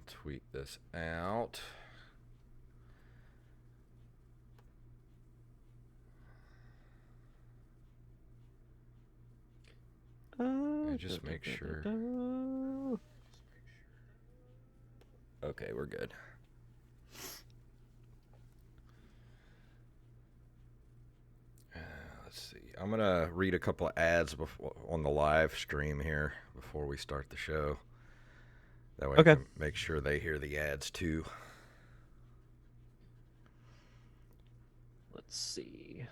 tweak this out. Just make sure. Okay, we're good. Let's see. I'm going to read a couple of ads on the live stream here before we start the show. That way I can make sure they hear the ads too. Let's see.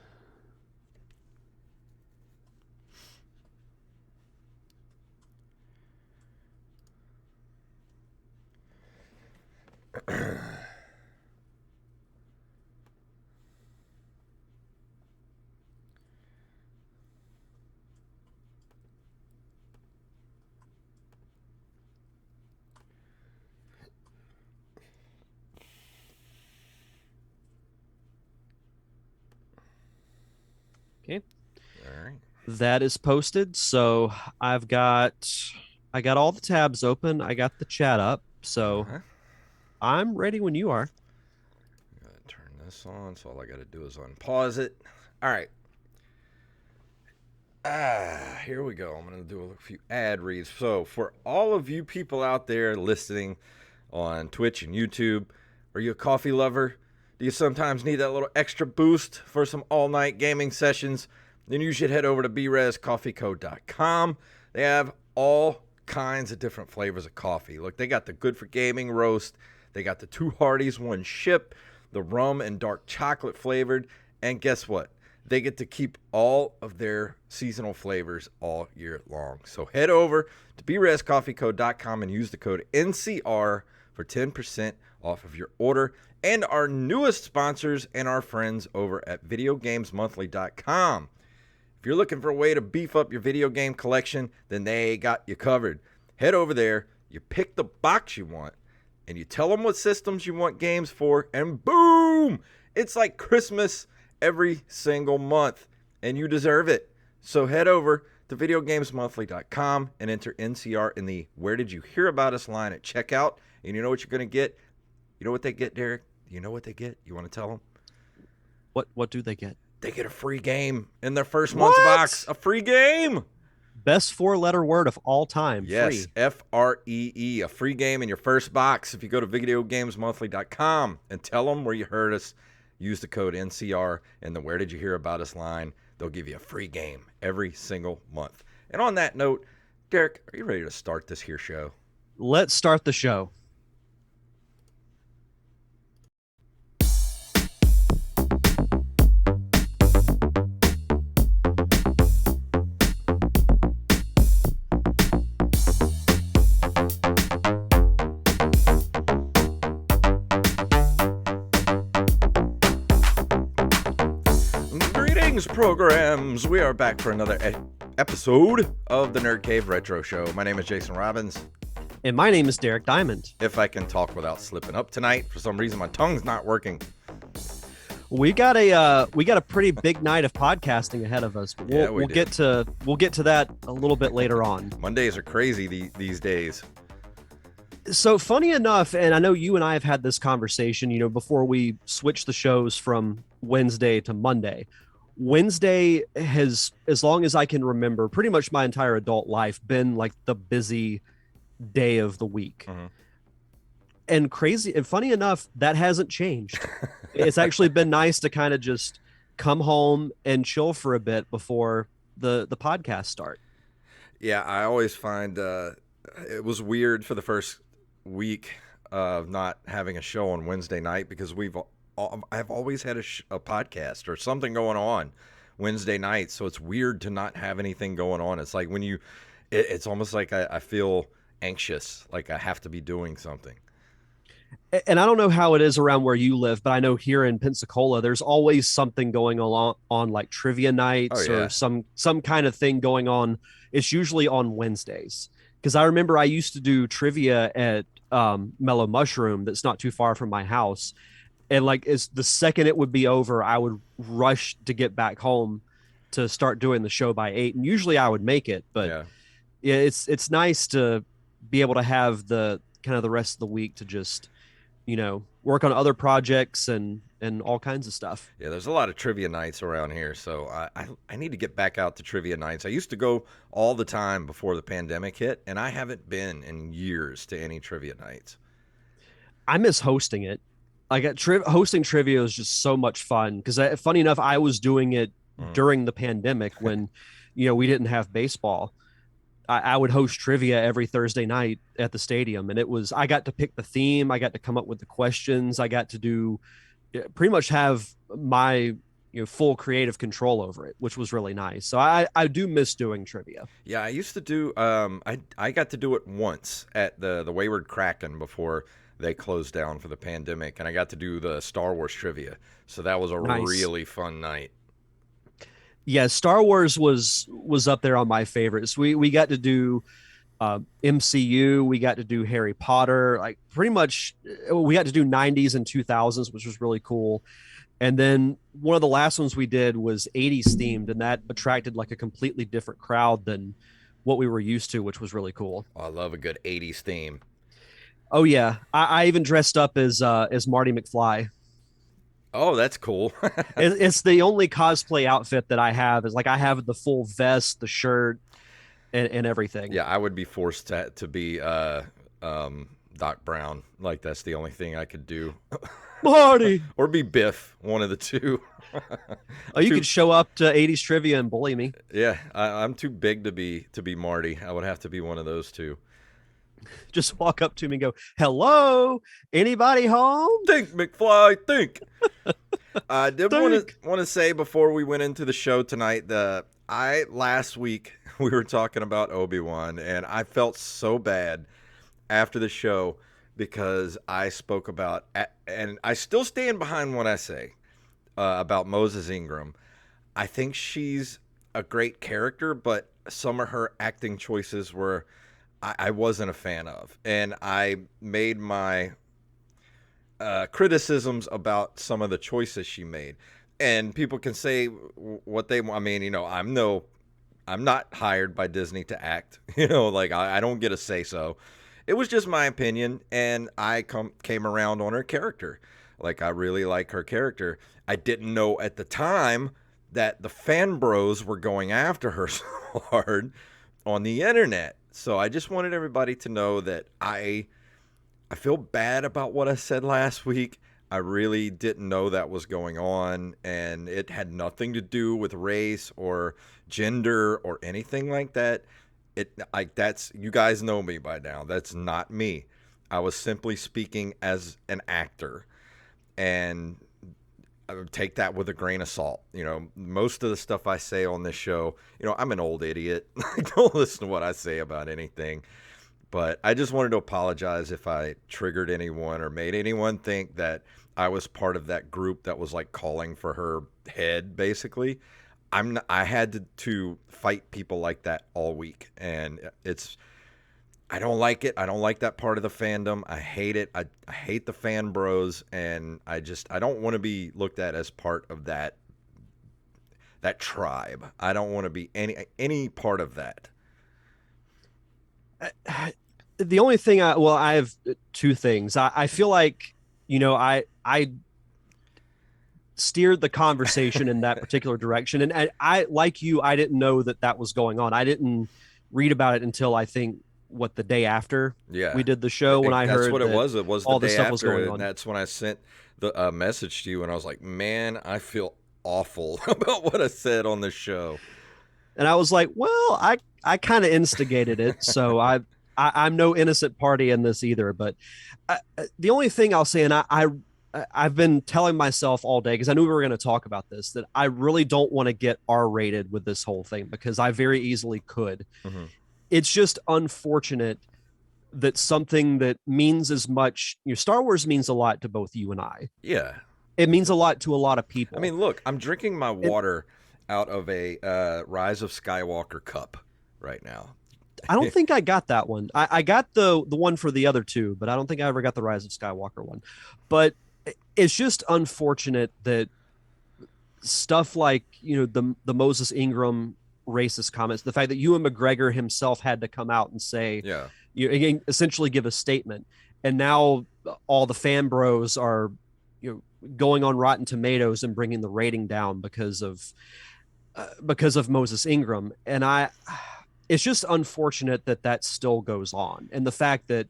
Okay. All right. That is posted. So I got all the tabs open. I got the chat up. So I'm ready when you are. Gotta turn this on. So all I got to do is unpause it. All right. Here we go. I'm going to do a few ad reads. So for all of you people out there listening on Twitch and YouTube, are you a coffee lover? Do you sometimes need that little extra boost for some all-night gaming sessions? Then you should head over to brezcoffeeco.com. They have all kinds of different flavors of coffee. Look, they got the good for gaming roast. They got the 2 Hardies, 1 ship, the rum and dark chocolate flavored. And guess what? They get to keep all of their seasonal flavors all year long. So head over to brezcoffeeco.com and use the code NCR for 10% off of your order. And our newest sponsors and our friends over at videogamesmonthly.com. If you're looking for a way to beef up your video game collection, then they got you covered. Head over there, you pick the box you want, and you tell them what systems you want games for, and boom! It's like Christmas every single month, and you deserve it. So head over to videogamesmonthly.com and enter NCR in the Where Did You Hear About Us line at checkout, and you know what you're going to get? You know what they get, Derek? You know what they get? You want to tell them? What do they get? They get a free game in their first month's box. A free game. Best 4-letter word of all time. Yes, free. Free. A free game in your first box. If you go to videogamesmonthly.com and tell them where you heard us, use the code NCR in the Where Did You Hear About Us line. They'll give you a free game every single month. And on that note, Derek, are you ready to start this here show? Let's start the show. Programs. We are back for another episode of the Nerd Cave Retro Show. My name is Jason Robbins. And my name is Derek Diamond. If I can talk without slipping up tonight, for some reason my tongue's not working. We got a pretty big night of podcasting ahead of us. We'll get to that a little bit later on. Mondays are crazy these days. So funny enough, and I know you and I have had this conversation, before we switched the shows from Wednesday to Monday. Wednesday has, as long as I can remember, pretty much my entire adult life, been like the busy day of the week. Mm-hmm. And crazy and funny enough, that hasn't changed. It's actually been nice to kind of just come home and chill for a bit before the podcast start. Yeah, I always find it was weird for the first week of not having a show on Wednesday night because I've always had a podcast or something going on Wednesday night. So it's weird to not have anything going on. It's like when it's almost like I feel anxious, like I have to be doing something. And I don't know how it is around where you live, but I know here in Pensacola, there's always something going on like trivia nights or some kind of thing going on. It's usually on Wednesdays. Because I remember I used to do trivia at Mellow Mushroom that's not too far from my house. And like as the second it would be over, I would rush to get back home to start doing the show by 8. And usually I would make it. But yeah, it's nice to be able to have the kind of the rest of the week to just, work on other projects and all kinds of stuff. Yeah, there's a lot of trivia nights around here, so I need to get back out to trivia nights. I used to go all the time before the pandemic hit, and I haven't been in years to any trivia nights. I miss hosting it. Like hosting trivia is just so much fun because, funny enough, I was doing it during the pandemic when, we didn't have baseball. I would host trivia every Thursday night at the stadium, and I got to pick the theme, I got to come up with the questions, I got to do pretty much have my full creative control over it, which was really nice. So I do miss doing trivia. Yeah, I used to do I got to do it once at the Wayward Kraken before they closed down for the pandemic, and I got to do the Star Wars trivia. So that was a really fun night. Yeah, Star Wars was up there on my favorites. We got to do MCU, we got to do Harry Potter, like pretty much we got to do 90s and 2000s, which was really cool. And then one of the last ones we did was 80s themed, and that attracted like a completely different crowd than what we were used to, which was really cool. Oh, I love a good 80s theme. Oh yeah, I even dressed up as Marty McFly. Oh, that's cool. It's the only cosplay outfit that I have. Is like I have the full vest, the shirt, and everything. Yeah, I would be forced to be Doc Brown. Like that's the only thing I could do. Marty, or be Biff, one of the two. You could show up to 80s trivia and bully me. Yeah, I'm too big to be Marty. I would have to be one of those two. Just walk up to me and go, "Hello, anybody home?" Think, McFly, think. I did want to say before we went into the show tonight, last week we were talking about Obi-Wan, and I felt so bad after the show because I spoke about, and I still stand behind what I say about Moses Ingram. I think she's a great character, but some of her acting choices were I wasn't a fan of, and I made my criticisms about some of the choices she made. And people can say what they want. I mean, I'm not hired by Disney to act. Like I don't get a say so. It was just my opinion, and I came around on her character. Like I really like her character. I didn't know at the time that the fan bros were going after her so hard on the internet. So I just wanted everybody to know that I feel bad about what I said last week. I really didn't know that was going on, and it had nothing to do with race or gender or anything like that. That's, you guys know me by now. That's not me. I was simply speaking as an actor, and I would take that with a grain of salt. Most of the stuff I say on this show, I'm an old idiot. Don't listen to what I say about anything. But I just wanted to apologize if I triggered anyone or made anyone think that I was part of that group that was like calling for her head, basically. I had to fight people like that all week, and I don't like it. I don't like that part of the fandom. I hate it. I hate the fan bros, and I don't want to be looked at as part of that tribe. I don't want to be any part of that. The only thing I have two things. I feel like, I steered the conversation in that particular direction. And I, like you, I didn't know that was going on. I didn't read about it until I think the day after we did the show, when I heard that's what it was. It was all the this day stuff after, was going on. And that's when I sent the message to you, and I was like, man, I feel awful about what I said on the show. And I was like, well, I kind of instigated it, so I'm no innocent party in this either. But the only thing I'll say, and I've been telling myself all day, because I knew we were going to talk about this, that I really don't want to get R-rated with this whole thing, because I very easily could. Mm-hmm. It's just unfortunate that something that means as much, Star Wars means a lot to both you and I. Yeah. It means a lot to a lot of people. I mean, look, I'm drinking my water out of a Rise of Skywalker cup right now. I don't think I got that one. I got the one for the other two, but I don't think I ever got the Rise of Skywalker one. But it's just unfortunate that stuff like, the Moses Ingram racist comments. The fact that Ewan McGregor himself had to come out and say, Yeah. you essentially give a statement, and now all the fan bros are, going on Rotten Tomatoes and bringing the rating down because of Moses Ingram. And it's just unfortunate that that still goes on, and the fact that,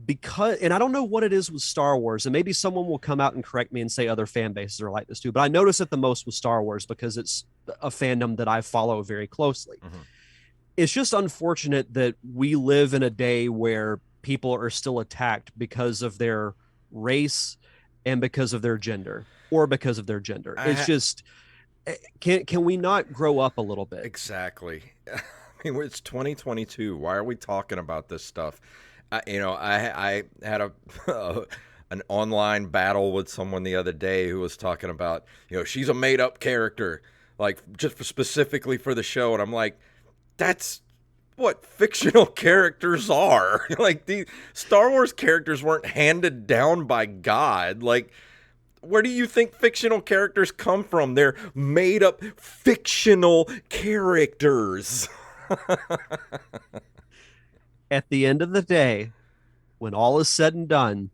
because, and I don't know what it is with Star Wars, and maybe someone will come out and correct me and say other fan bases are like this too, but I notice it the most with Star Wars because it's a fandom that I follow very closely. Mm-hmm. It's just unfortunate that we live in a day where people are still attacked because of their race and because of their gender, or because of their gender. It's just, can we not grow up a little bit? Exactly. I mean, it's 2022. Why are we talking about this stuff? I had an online battle with someone the other day who was talking about, she's a made up character, like just specifically for the show. And I'm like, that's what fictional characters are. Like, the Star Wars characters weren't handed down by God. Like, where do you think fictional characters come from? They're made up fictional characters. At the end of the day, when all is said and done,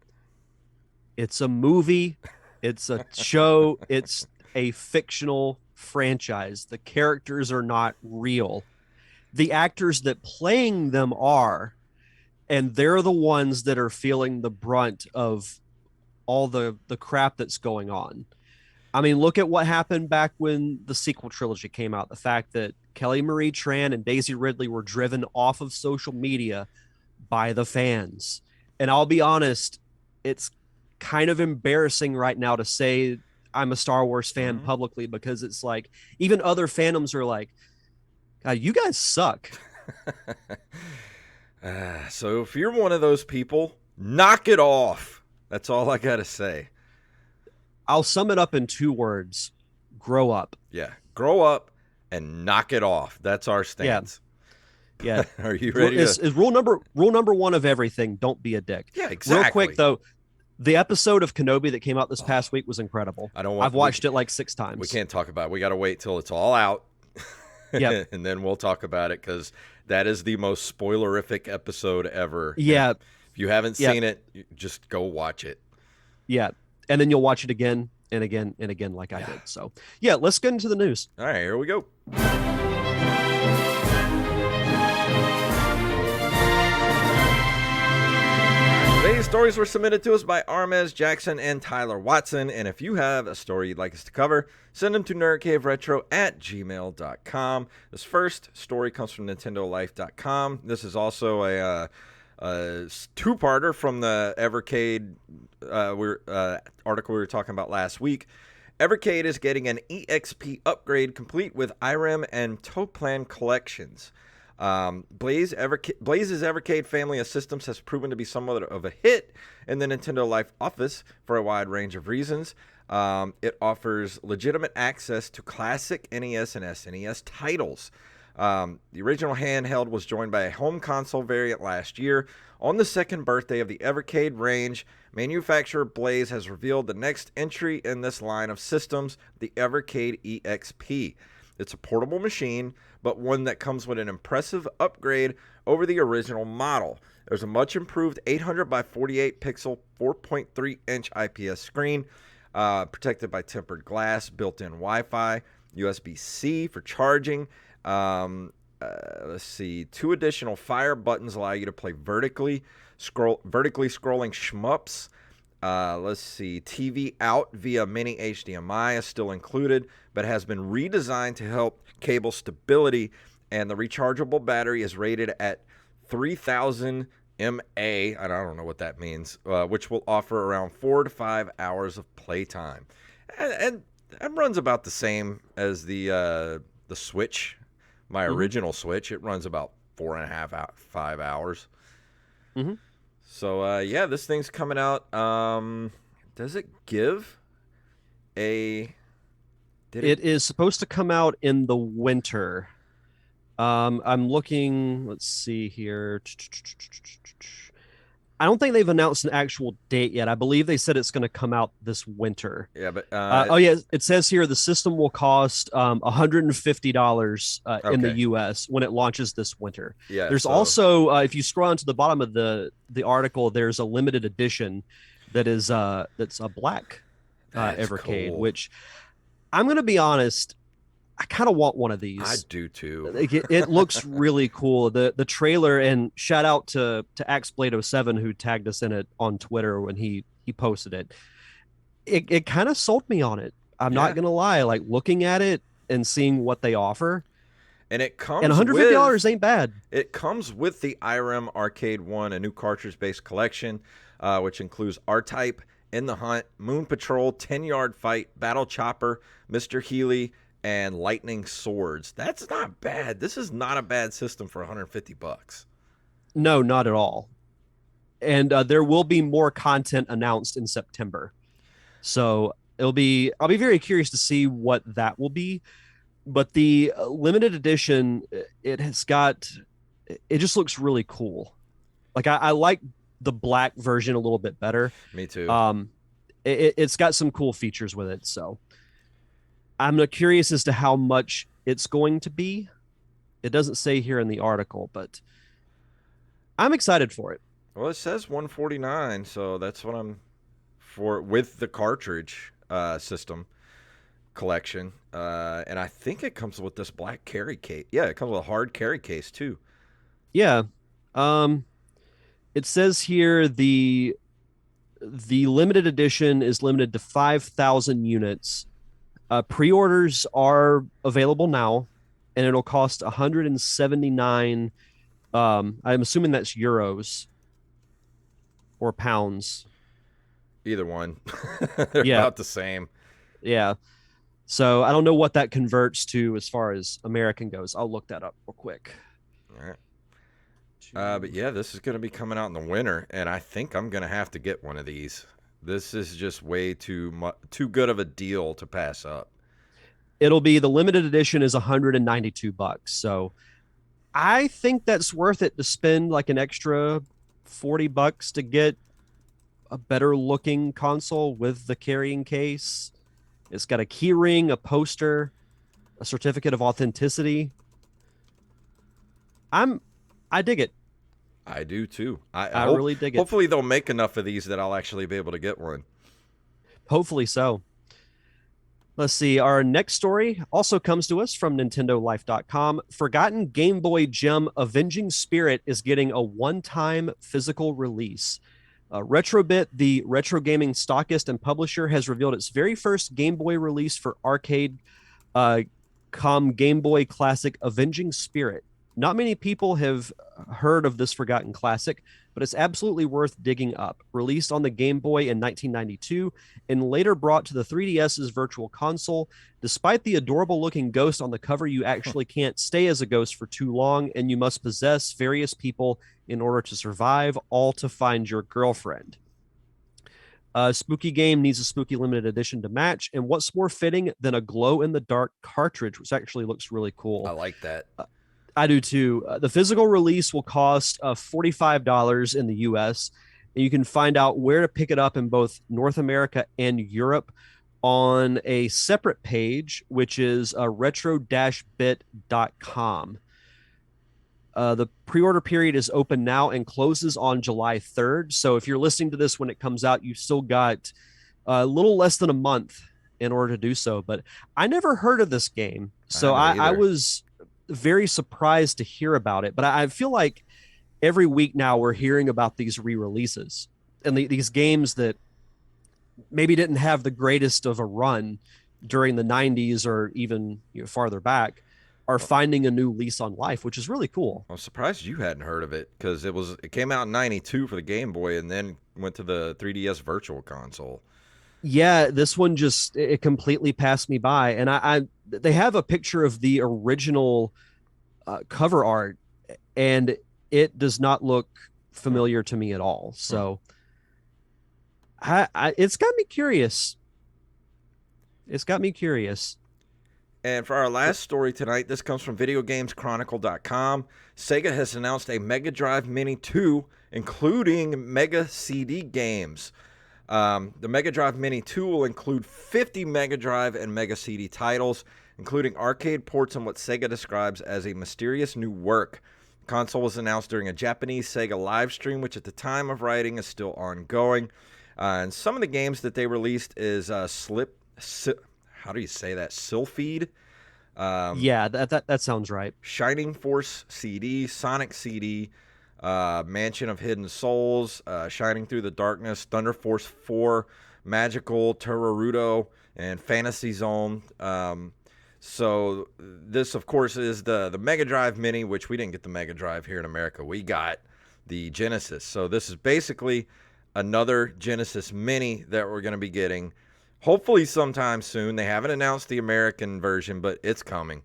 it's a movie, it's a show, it's a fictional franchise. The characters are not real. The actors that playing them are, and they're the ones that are feeling the brunt of all the crap that's going on. I mean, look at what happened back when the sequel trilogy came out. The fact that Kelly Marie Tran and Daisy Ridley were driven off of social media by the fans. And I'll be honest, it's kind of embarrassing right now to say I'm a Star Wars fan publicly, because it's like, even other fandoms are like, God, you guys suck. So if you're one of those people, knock it off. That's all I got to say. I'll sum it up in 2 words: grow up. Yeah, grow up and knock it off. That's our stance. Yeah. Are you ready? Is rule number 1 of everything: don't be a dick. Yeah, exactly. Real quick though, the episode of Kenobi that came out this past week was incredible. I've watched it like 6 times. We can't talk about it. We got to wait till it's all out. Yeah, and then we'll talk about it, because that is the most spoilerific episode ever. Yeah. If you haven't seen it, just go watch it. Yeah. And then you'll watch it again and again and again, like I did. So, yeah, let's get into the news. All right, here we go. Today's stories were submitted to us by Armez Jackson and Tyler Watson. And if you have a story you'd like us to cover, send them to nerdcaveretro@gmail.com. This first story comes from nintendolife.com. This is also a 2-parter from the Evercade article we were talking about last week. Evercade is getting an EXP upgrade complete with IREM and Toplan collections. Blaze's Evercade family of systems has proven to be somewhat of a hit in the Nintendo Life office for a wide range of reasons. It offers legitimate access to classic NES and SNES titles. The original handheld was joined by a home console variant last year. On the second birthday of the Evercade range, manufacturer Blaze has revealed the next entry in this line of systems, the Evercade EXP. It's a portable machine, but one that comes with an impressive upgrade over the original model. There's a much improved 800 by 48 pixel 4.3 inch IPS screen, protected by tempered glass, built-in Wi-Fi, USB-C for charging. Let's see. 2 additional fire buttons allow you to play vertically scrolling shmups. Let's see. TV out via mini HDMI is still included, but has been redesigned to help cable stability, and the rechargeable battery is rated at 3000 mAh. I don't know what that means, which will offer around 4 to 5 hours of playtime, and runs about the same as the Switch. My original Switch, it runs about 4.5 5 hours. Mm-hmm. So yeah, this thing's coming out. Does it give a? It is supposed to come out in the winter. I'm looking. Let's see here. I don't think they've announced an actual date yet. I believe they said it's going to come out this winter. Yeah, but oh yeah, it says here the system will cost $150 in the okay. U.S. when it launches this winter. Yeah. There's So also, if you scroll down to the bottom of the article, there's a limited edition that is that's a black that's Evercade, cool. which I'm going to be honest, I kind of want one of these. I do too. It looks really cool. The trailer, and shout out to AxeBlade07 who tagged us in it on Twitter when he posted it. It kind of sold me on it. I'm not gonna lie. Like looking at it and seeing what they offer, and it comes and $150 ain't bad. It comes with the IREM Arcade 1, a new cartridge-based collection, which includes R-Type, In the Hunt, Moon Patrol, 10-Yard Fight, Battle Chopper, Mr. Healy, and Lightning Swords. That's not bad. This is not a bad system for $150. No, not at all. And there will be more content announced in September, so I'll be very curious to see what that will be. But the limited edition, it just looks really cool. Like I like the black version a little bit better. Me too. It's got some cool features with it, so I'm curious as to how much it's going to be. It doesn't say here in the article, but I'm excited for it. Well, it says $149, so that's what I'm for with the cartridge system collection. And I think it comes with this black carry case. Yeah, it comes with a hard carry case too. Yeah. It says here the limited edition is limited to 5,000 units. Pre-orders are available now, and it'll cost 179. I'm assuming that's euros or pounds. Either one. They're about the same. Yeah. So I don't know what that converts to as far as American goes. I'll look that up real quick. All right. But yeah, this is going to be coming out in the winter, and I think I'm going to have to get one of these. This is just way too good of a deal to pass up. It'll be the limited edition is $192. So I think that's worth it to spend like an extra $40 to get a better looking console with the carrying case. It's got a key ring, a poster, a certificate of authenticity. I dig it. I do too. I really dig it. Hopefully they'll make enough of these that I'll actually be able to get one. Hopefully so. Let's see. Our next story also comes to us from NintendoLife.com. Forgotten Game Boy gem Avenging Spirit is getting a one-time physical release. Retrobit, the retro gaming stockist and publisher, has revealed its very first Game Boy release for arcade Game Boy classic Avenging Spirit. Not many people have heard of this forgotten classic, but it's absolutely worth digging up. Released on the Game Boy in 1992 and later brought to the 3DS's Virtual Console, despite the adorable-looking ghost on the cover, you actually can't stay as a ghost for too long, and you must possess various people in order to survive, all to find your girlfriend. Spooky game needs a spooky limited edition to match, and what's more fitting than a glow-in-the-dark cartridge, which actually looks really cool. I like that. I do too. The physical release will cost $45 in the US, and you can find out where to pick it up in both North America and Europe on a separate page, which is retro-bit.com. The pre-order period is open now and closes on July 3rd. So if you're listening to this when it comes out, you've still got a little less than a month in order to do so. But I never heard of this game, so I was very surprised to hear about it. But I feel like every week now we're hearing about these re-releases and these games that maybe didn't have the greatest of a run during the 90s or even farther back are finding a new lease on life, which is really cool. I'm surprised you hadn't heard of it because it came out in 92 for the Game Boy and then went to the 3DS Virtual Console. Yeah, this one it completely passed me by. And they have a picture of the original cover art, and it does not look familiar to me at all. So it's got me curious. It's got me curious. And for our last story tonight, this comes from VideoGamesChronicle.com. SEGA has announced a Mega Drive Mini 2 including Mega CD games. The Mega Drive Mini 2 will include 50 Mega Drive and Mega CD titles, including arcade ports and what Sega describes as a mysterious new work. The console was announced during a Japanese Sega live stream, which at the time of writing is still ongoing. And some of the games that they released is how do you say that? Sylpheed? Yeah, that sounds right. Shining Force CD, Sonic CD, Mansion of Hidden Souls, Shining Through the Darkness, Thunder Force 4, Magical, Terrarudo, and Fantasy Zone. So this, of course, is the Mega Drive Mini, which we didn't get the Mega Drive here in America. We got the Genesis. So this is basically another Genesis Mini that we're going to be getting. Hopefully sometime soon. They haven't announced the American version, but it's coming.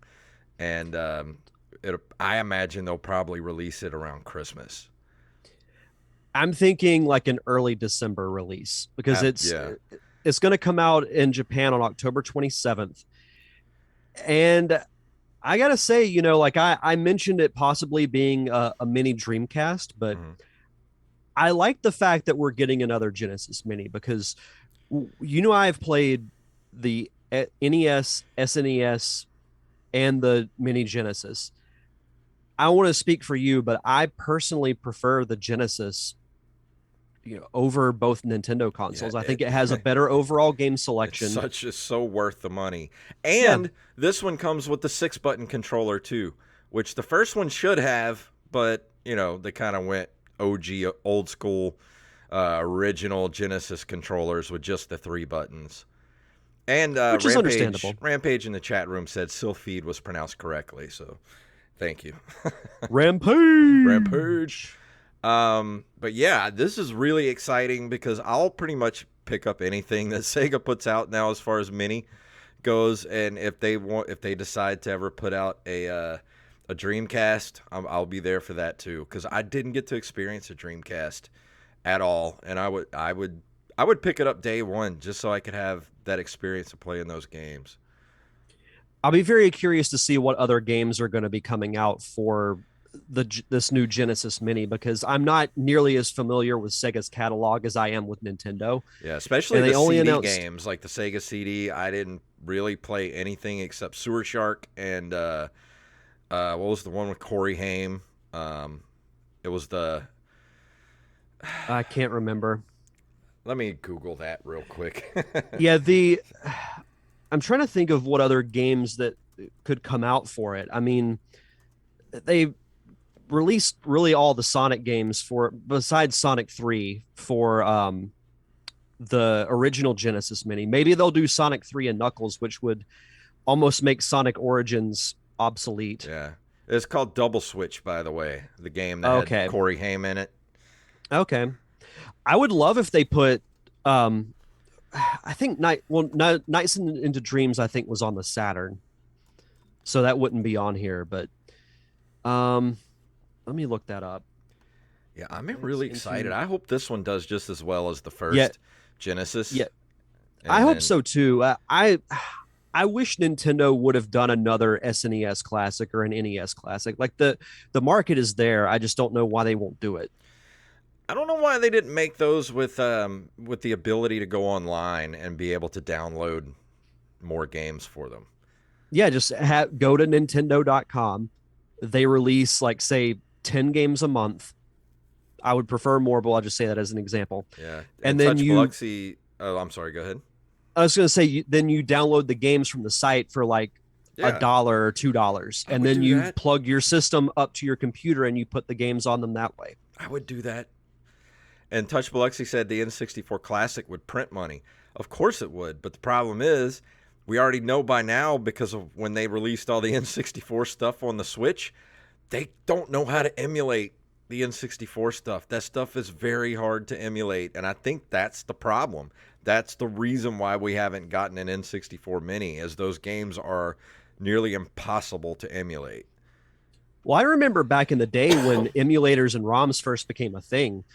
And I imagine they'll probably release it around Christmas. I'm thinking like an early December release because it's going to come out in Japan on October 27th. And I got to say, you know, like I mentioned it possibly being a mini Dreamcast, but I like the fact that we're getting another Genesis Mini because, you know, I've played the NES, SNES, and the Mini Genesis. I want to speak for you, but I personally prefer the Genesis, you know, over both Nintendo consoles. I think it has a better overall game selection. It's so worth the money. And this one comes with the 6-button controller too, which the first one should have, but, you know, they kind of went OG, old school, original Genesis controllers with just the 3 buttons. And which is understandable. Rampage in the chat room said Sylpheed was pronounced correctly, so thank you. Rampage. But yeah, this is really exciting because I'll pretty much pick up anything that Sega puts out now as far as Mini goes, and if they decide to ever put out a Dreamcast, I'll be there for that too, because I didn't get to experience a Dreamcast at all, and I would pick it up day one just so I could have that experience of playing those games. I'll be very curious to see what other games are going to be coming out for this new Genesis Mini, because I'm not nearly as familiar with Sega's catalog as I am with Nintendo. Yeah, especially the CD games like the Sega CD. I didn't really play anything except Sewer Shark and what was the one with Corey Haim? It was I can't remember. Let me Google that real quick. Yeah, I'm trying to think of what other games that could come out for it. I mean, they released really all the Sonic games besides Sonic 3 for the original Genesis Mini. Maybe they'll do Sonic 3 and Knuckles, which would almost make Sonic Origins obsolete. Yeah. It's called Double Switch, by the way, the game that had Corey Haim in it. Okay. I would love if they put I think Nights into Dreams I think was on the Saturn. So that wouldn't be on here, but let me look that up. Yeah, I'm really excited. I hope this one does just as well as the first Genesis. Yeah. I hope so too. I wish Nintendo would have done another SNES classic or an NES classic. Like the market is there. I just don't know why they won't do it. I don't know why they didn't make those with the ability to go online and be able to download more games for them. Yeah, just go to Nintendo.com. They release, like, say, 10 games a month. I would prefer more, but I'll just say that as an example. Yeah. And then oh, I'm sorry. Go ahead. I was going to say, then you download the games from the site for like $1 or $2. And then you plug your system up to your computer and you put the games on them that way. I would do that. And Touch Biloxi said the N64 Classic would print money. Of course it would. But the problem is, we already know by now, because of when they released all the N64 stuff on the Switch, they don't know how to emulate the N64 stuff. That stuff is very hard to emulate, and I think that's the problem. That's the reason why we haven't gotten an N64 Mini, as those games are nearly impossible to emulate. Well, I remember back in the day when emulators and ROMs first became a thing,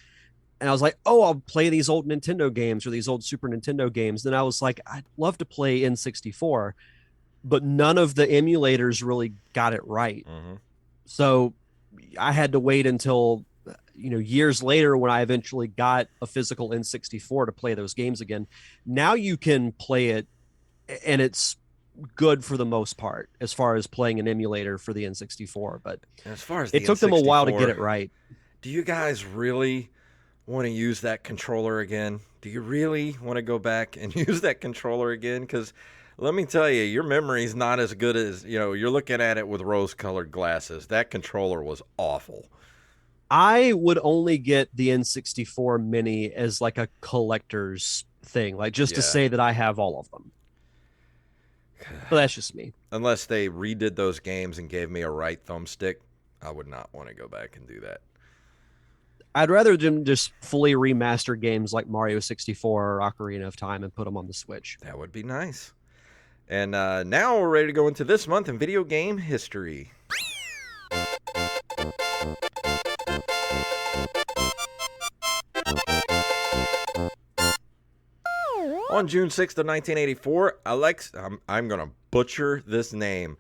and I was like, oh, I'll play these old Nintendo games or these old Super Nintendo games. Then I was like, I'd love to play N64, but none of the emulators really got it right. Mm-hmm. So I had to wait until years later when I eventually got a physical N64 to play those games again, now you can play it and it's good for the most part as far as playing an emulator for the N64. But and as far as it the took them a while to get N64, it right. do you guys really want to use that controller again? Do you really want to go back and use that controller again? Because let me tell you, your memory's not as good as, you're looking at it with rose-colored glasses. That controller was awful. I would only get the N64 Mini as like a collector's thing, like just to Yeah. say that I have all of them. But that's just me. Unless they redid those games and gave me a right thumbstick, I would not want to go back and do that. I'd rather them just fully remaster games like Mario 64 or Ocarina of Time and put them on the Switch. That would be nice. And now we're ready to go into this month in video game history. On June 6th of 1984, I'm going to butcher this name.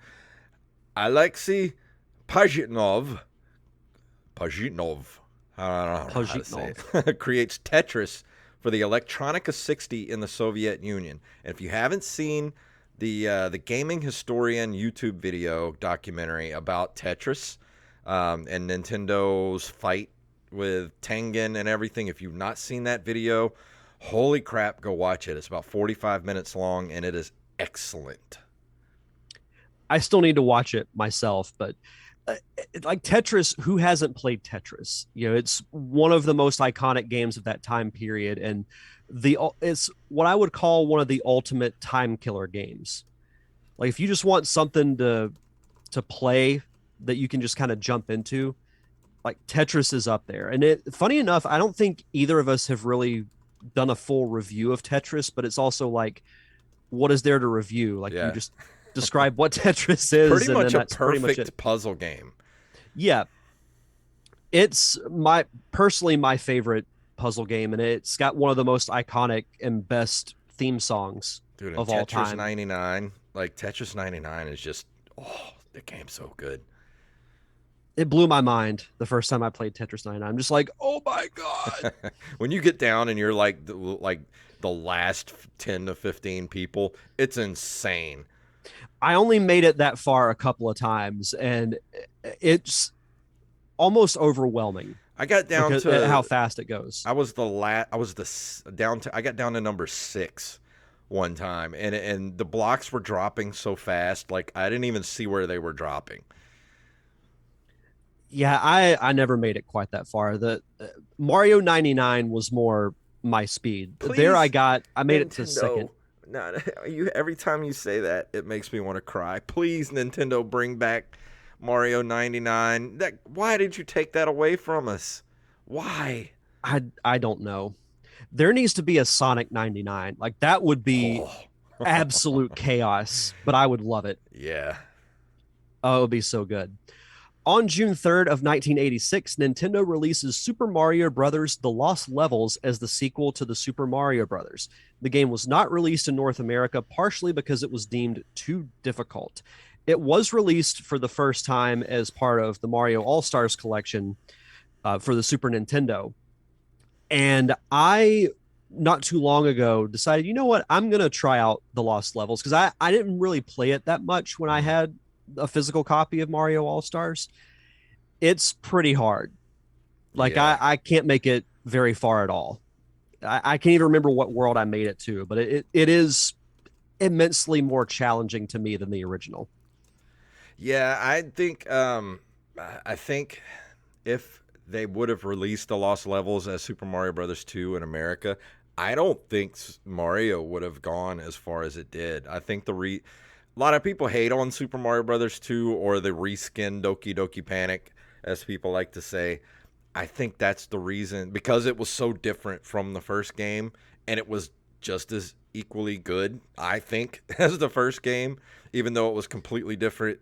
Alexei Pajitnov, I don't know how to say it, creates Tetris for the Electronica 60 in the Soviet Union. And if you haven't seen the Gaming Historian YouTube video documentary about Tetris and Nintendo's fight with Tengen and everything, if you've not seen that video, holy crap, go watch it. It's about 45 minutes long, and it is excellent. I still need to watch it myself, but like Tetris, who hasn't played Tetris? It's one of the most iconic games of that time period, and it's what I would call one of the ultimate time killer games. Like if you just want something to play that you can just kind of jump into, like Tetris is up there. And funny enough, I don't think either of us have really done a full review of Tetris, but it's also like, what is there to review? Like you just describe what Tetris is. Pretty much a perfect puzzle game. Yeah. It's personally my favorite puzzle game, and it's got one of the most iconic and best theme songs of all time. Tetris 99, like Tetris 99 is just, the game's so good. It blew my mind the first time I played Tetris 99. I'm just like, oh my God. When you get down and you're like the last 10 to 15 people, it's insane. I only made it that far a couple of times, and it's almost overwhelming. I got down to how fast it goes. I got down to number 6 one time, and the blocks were dropping so fast, like I didn't even see where they were dropping. Yeah, I never made it quite that far. The Mario 99 was more my speed. Please, there I made Nintendo. It to second. No, every time you say that, it makes me want to cry. Please, Nintendo, bring back Mario 99. Why did you take that away from us? Why? I don't know. There needs to be a Sonic 99. Like that would be absolute chaos, but I would love it. Yeah. Oh, it would be so good. On June 3rd of 1986, Nintendo releases Super Mario Bros. The Lost Levels as the sequel to the Super Mario Bros. The game was not released in North America, partially because it was deemed too difficult. It was released for the first time as part of the Mario All-Stars collection for the Super Nintendo. And I, not too long ago, decided, you know what, I'm going to try out The Lost Levels, because I didn't really play it that much when I had a physical copy of Mario All-Stars. It's pretty hard. Like I can't make it very far at all. I can't even remember what world I made it to, but it is immensely more challenging to me than the original. Yeah, I think if they would have released the Lost Levels as Super Mario Bros. 2 in America, I don't think Mario would have gone as far as it did. I think a lot of people hate on Super Mario Bros. 2 or the reskin Doki Doki Panic, as people like to say. I think that's the reason, because it was so different from the first game, and it was just as equally good, I think, as the first game, even though it was completely different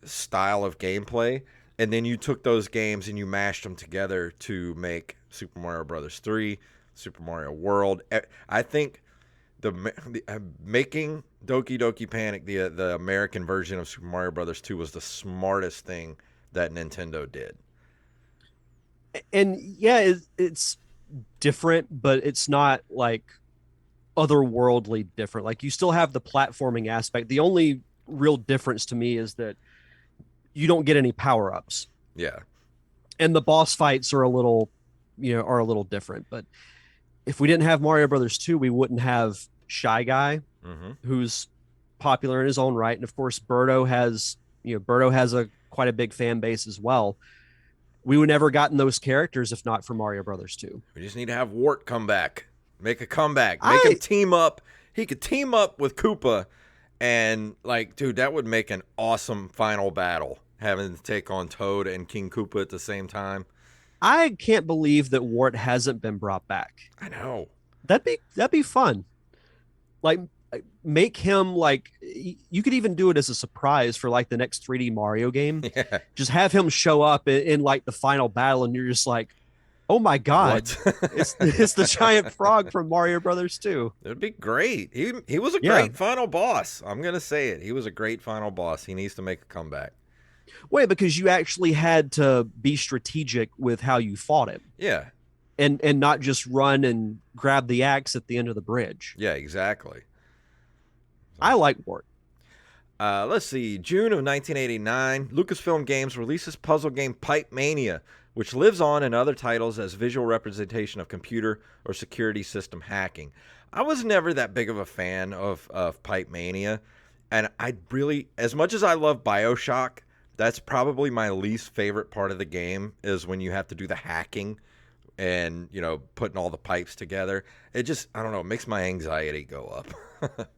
style of gameplay. And then you took those games and you mashed them together to make Super Mario Bros. 3, Super Mario World. I think making Doki Doki Panic the American version of Super Mario Bros. 2 was the smartest thing that Nintendo did. And yeah, it's different, but it's not like otherworldly different. Like you still have the platforming aspect. The only real difference to me is that you don't get any power ups. Yeah. And the boss fights are a little, are a little different. But if we didn't have Mario Brothers 2, we wouldn't have Shy Guy, who's popular in his own right. And of course, Birdo has a quite a big fan base as well. We would never gotten those characters if not for Mario Brothers 2. We just need to have Wart come back. Make a comeback. Make I him team up. He could team up with Koopa, and like, dude, that would make an awesome final battle. Having to take on Toad and King Koopa at the same time. I can't believe that Wart hasn't been brought back. I know. That'd be fun. Like make him like you could even do it as a surprise for like the next 3D Mario game. Yeah. Just have him show up in like the final battle, and you're just like, oh my god, it's the giant frog from Mario Brothers 2. It'd be great. He was a great final boss. I'm gonna say it. He was a great final boss. He needs to make a comeback. Wait, because you actually had to be strategic with how you fought him. Yeah. And not just run and grab the axe at the end of the bridge. Yeah, exactly. I like Wart. Let's see. June of 1989, Lucasfilm Games releases puzzle game Pipe Mania, which lives on in other titles as visual representation of computer or security system hacking. I was never that big of a fan of Pipe Mania, and I really, as much as I love BioShock, that's probably my least favorite part of the game is when you have to do the hacking and, putting all the pipes together. It just, I don't know, it makes my anxiety go up.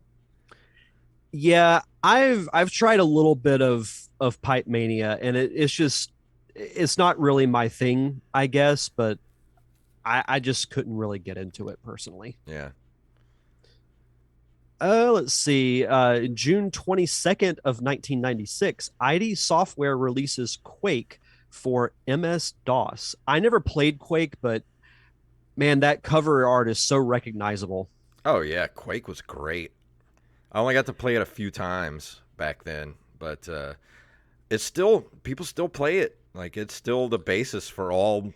Yeah, I've tried a little bit of Pipe Mania, and it's not really my thing, I guess, but I just couldn't really get into it personally. Yeah. Let's see. June 22nd of 1996, ID Software releases Quake for MS-DOS. I never played Quake, but man, that cover art is so recognizable. Oh, yeah. Quake was great. I only got to play it a few times back then, but it's still, people still play it. Like, it's still the basis for all,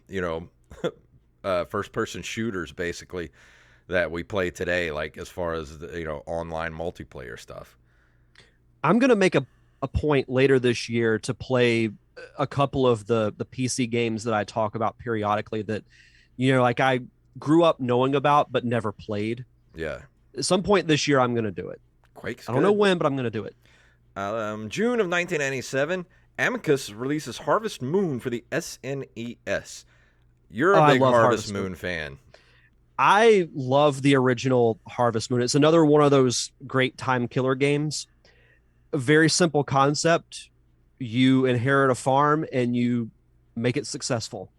first-person shooters, basically, that we play today, like, as far as, online multiplayer stuff. I'm going to make a point later this year to play a couple of the PC games that I talk about periodically that, like I grew up knowing about but never played. Yeah. At some point this year, I'm going to do it. Quake's I don't know when, but I'm going to do it. June of 1997, Amicus releases Harvest Moon for the SNES. You're a big Harvest Moon fan. I love the original Harvest Moon. It's another one of those great time killer games. A very simple concept. You inherit a farm and you make it successful.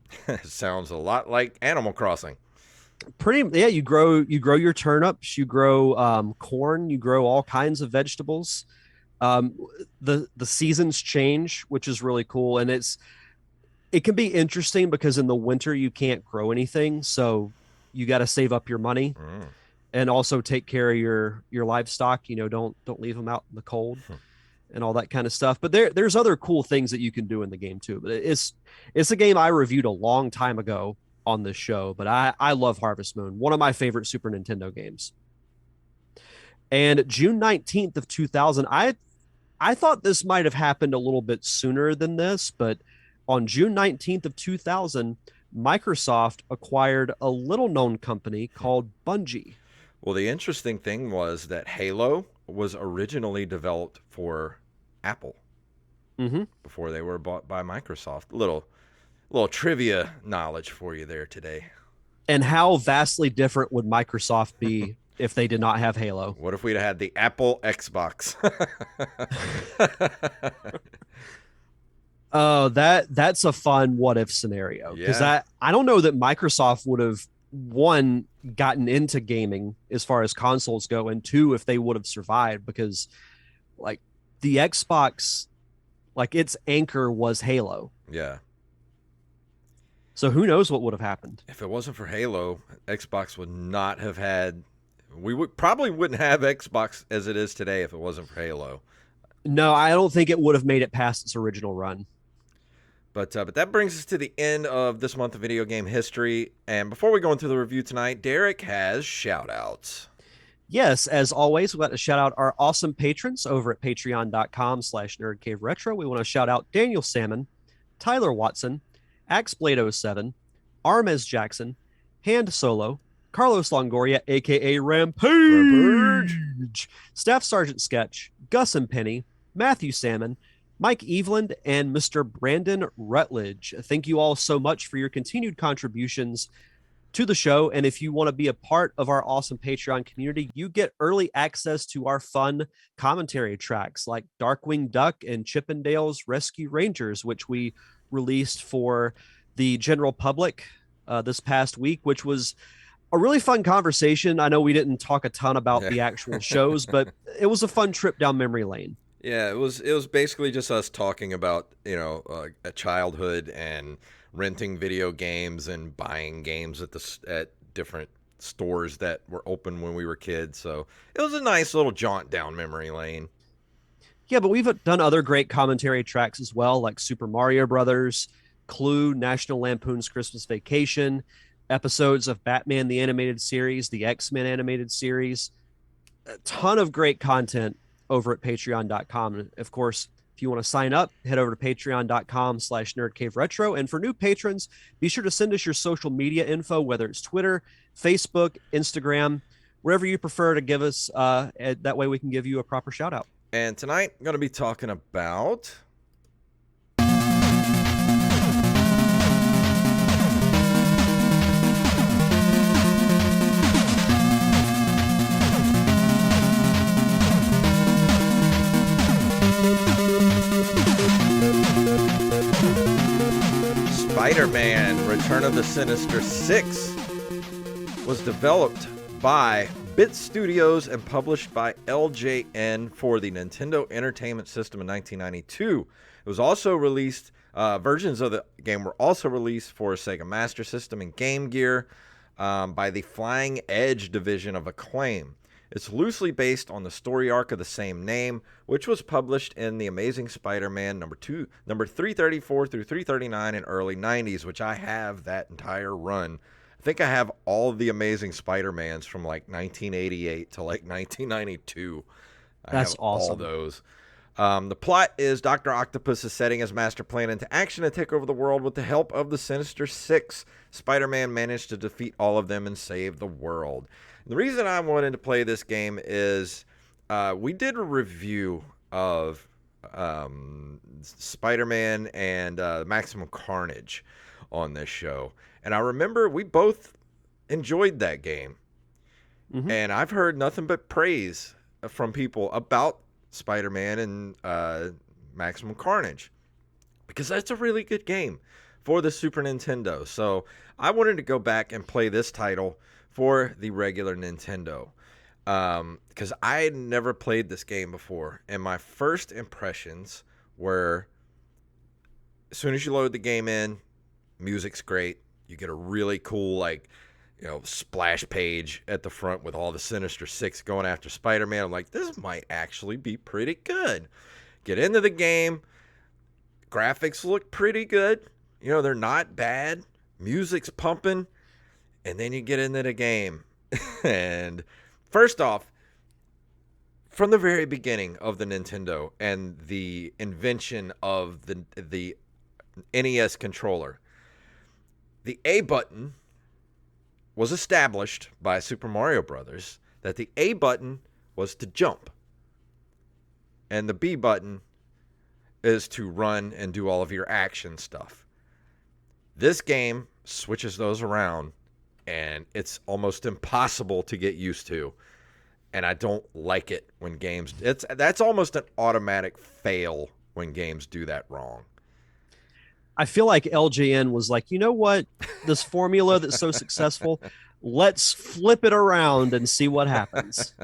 Sounds a lot like Animal Crossing. Yeah, you grow your turnips, you grow corn, you grow all kinds of vegetables. The seasons change, which is really cool, and it can be interesting because in the winter you can't grow anything, so you got to save up your money and also take care of your livestock. Don't leave them out in the cold and all that kind of stuff. But there's other cool things that you can do in the game too. But it's a game I reviewed a long time ago on this show, but I love Harvest Moon, one of my favorite Super Nintendo games. And June 19th of 2000, I thought this might have happened a little bit sooner than this, but on June 19th of 2000, Microsoft acquired a little known company called Bungie. Well, the interesting thing was that Halo was originally developed for Apple before they were bought by Microsoft. Little trivia knowledge for you there today. And how vastly different would Microsoft be if they did not have Halo? What if we'd had the Apple Xbox? Oh, that's a fun what if scenario. Because I don't know that Microsoft would have, one, gotten into gaming as far as consoles go, and two, if they would have survived, because like the Xbox, like its anchor was Halo. Yeah. So who knows what would have happened? If it wasn't for Halo, Xbox would not have had. We probably wouldn't have Xbox as it is today if it wasn't for Halo. No, I don't think it would have made it past its original run. But that brings us to the end of this month of video game history. And before we go into the review tonight, Derek has shout-outs. Yes, as always, we'd like to shout out our awesome patrons over at patreon.com/nerdcaveretro. We want to shout out Daniel Salmon, Tyler Watson, AxeBlade07, Armez Jackson, Hand Solo, Carlos Longoria, aka Rampage, Staff Sergeant Sketch, Gus and Penny, Matthew Salmon, Mike Eveland, and Mr. Brandon Rutledge. Thank you all so much for your continued contributions to the show. And if you want to be a part of our awesome Patreon community, you get early access to our fun commentary tracks like Darkwing Duck and Chippendale's Rescue Rangers, which we released for the general public this past week, which was a really fun conversation. I know we didn't talk a ton about the actual shows, but it was a fun trip down memory lane. Yeah, it was basically just us talking about, a childhood and renting video games and buying games at different stores that were open when we were kids. So it was a nice little jaunt down memory lane. Yeah, but we've done other great commentary tracks as well, like Super Mario Brothers, Clue, National Lampoon's Christmas Vacation, episodes of Batman the Animated Series, the X-Men Animated Series. A ton of great content over at patreon.com. And of course, if you want to sign up, head over to patreon.com/nerdcaveretro. And for new patrons, be sure to send us your social media info, whether it's Twitter, Facebook, Instagram, wherever you prefer to give us. That way we can give you a proper shout out. And tonight, I'm going to be talking about Spider-Man Return of the Sinister Six was developed by Bit Studios and published by LJN for the Nintendo Entertainment System in 1992. It was also released, versions of the game were also released for Sega Master System and Game Gear by the Flying Edge division of Acclaim. It's loosely based on the story arc of the same name, which was published in The Amazing Spider-Man number 334 through 339 in early 90s, which I have that entire run. I think I have all of the Amazing Spider-Mans from like 1988 to like 1992. That's awesome. All those. The plot is Dr. Octopus is setting his master plan into action to take over the world with the help of the Sinister Six. Spider-Man managed to defeat all of them and save the world. The reason I wanted to play this game is we did a review of Spider-Man and Maximum Carnage on this show. And I remember we both enjoyed that game. Mm-hmm. And I've heard nothing but praise from people about Spider-Man and Maximum Carnage, because that's a really good game for the Super Nintendo. So I wanted to go back and play this title for the regular Nintendo, because I had never played this game before, and my first impressions were, as soon as you load the game in, music's great. You get a really cool, splash page at the front with all the Sinister Six going after Spider-Man. I'm like, this might actually be pretty good. Get into the game. Graphics look pretty good. They're not bad. Music's pumping. And then you get into the game. And first off, from the very beginning of the Nintendo and the invention of the NES controller, the A button was established by Super Mario Brothers, that the A button was to jump, and the B button is to run and do all of your action stuff. This game switches those around, and it's almost impossible to get used to, and I don't like it when games... That's almost an automatic fail when games do that wrong. I feel like LJN was like, you know what? This formula that's so successful, let's flip it around and see what happens.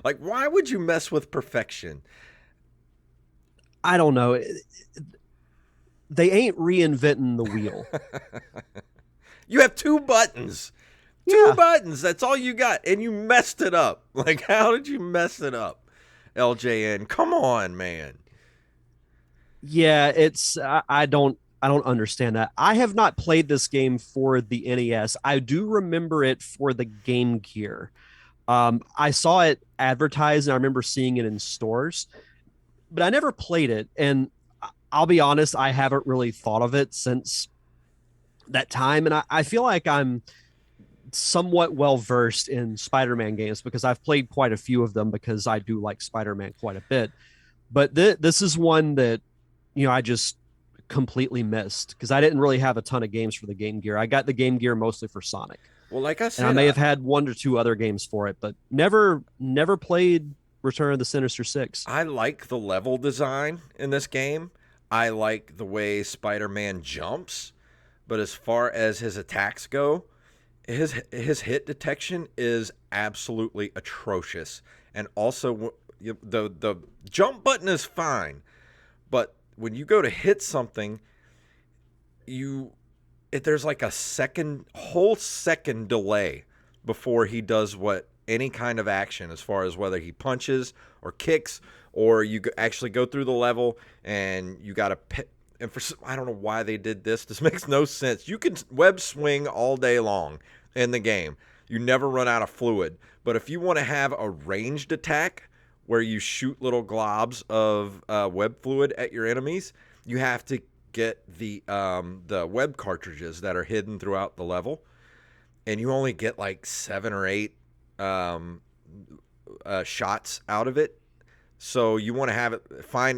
Like, why would you mess with perfection? I don't know. They ain't reinventing the wheel. You have two buttons. Two buttons. That's all you got. And you messed it up. Like, how did you mess it up, LJN? Come on, man. Yeah, it's... I don't I don't understand that. I have not played this game for the NES. I do remember it for the Game Gear. I saw it advertised and I remember seeing it in stores, but I never played it. And I'll be honest, I haven't really thought of it since that time. And I feel like I'm somewhat well versed in Spider-Man games because I've played quite a few of them because I do like Spider-Man quite a bit. But this is one that, I just completely missed because I didn't really have a ton of games for the Game Gear. I got the Game Gear mostly for Sonic. Well, like I And I said, may have had one or two other games for it, but never played Return of the Sinister Six. I like the level design in this game. I like the way Spider-Man jumps, but as far as his attacks go, his hit detection is absolutely atrocious. And also the jump button is fine, but when you go to hit something, there's like a whole second delay before he does any kind of action, as far as whether he punches or kicks, or you actually go through the level and you got to. And I don't know why they did this. This makes no sense. You can web swing all day long in the game. You never run out of fluid. But if you want to have a ranged attack where you shoot little globs of web fluid at your enemies, you have to get the web cartridges that are hidden throughout the level, and you only get like 7 or 8 shots out of it. So you want to have it I